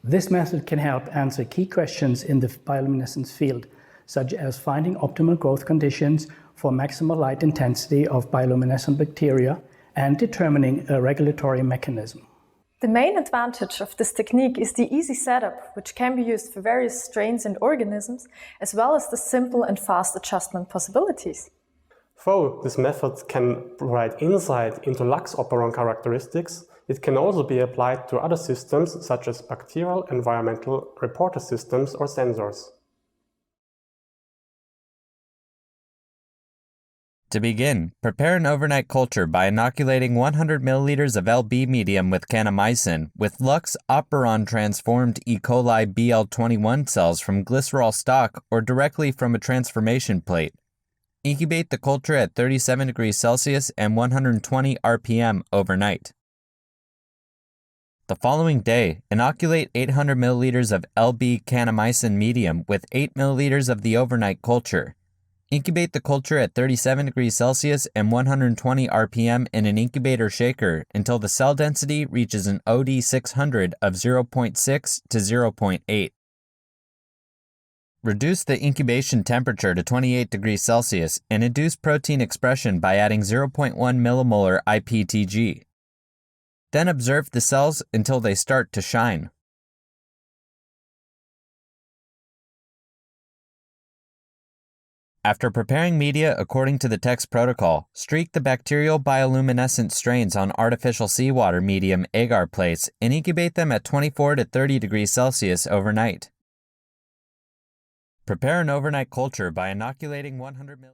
This method can help answer key questions in the bioluminescence field, such as finding optimal growth conditions for maximal light intensity of bioluminescent bacteria and determining a regulatory mechanism. The main advantage of this technique is the easy setup, which can be used for various strains and organisms, as well as the simple and fast adjustment possibilities. Though this method can provide insight into lux operon characteristics, it can also be applied to other systems such as bacterial environmental reporter systems or sensors. To begin, prepare an overnight culture by inoculating 100 milliliters of LB medium with kanamycin with lux operon transformed E. coli BL21 cells from glycerol stock or directly from a transformation plate. Incubate the culture at 37 degrees Celsius and 120 RPM overnight. The following day, inoculate 800 milliliters of LB kanamycin medium with 8 milliliters of the overnight culture. Incubate the culture at 37 degrees Celsius and 120 RPM in an incubator shaker until the cell density reaches an OD 600 of 0.6 to 0.8. Reduce the incubation temperature to 28 degrees Celsius and induce protein expression by adding 0.1 millimolar IPTG. Then observe the cells until they start to shine. After preparing media according to the text protocol, streak the bacterial bioluminescent strains on artificial seawater medium agar plates and incubate them at 24 to 30 degrees Celsius overnight. Prepare an overnight culture by inoculating 100 ml.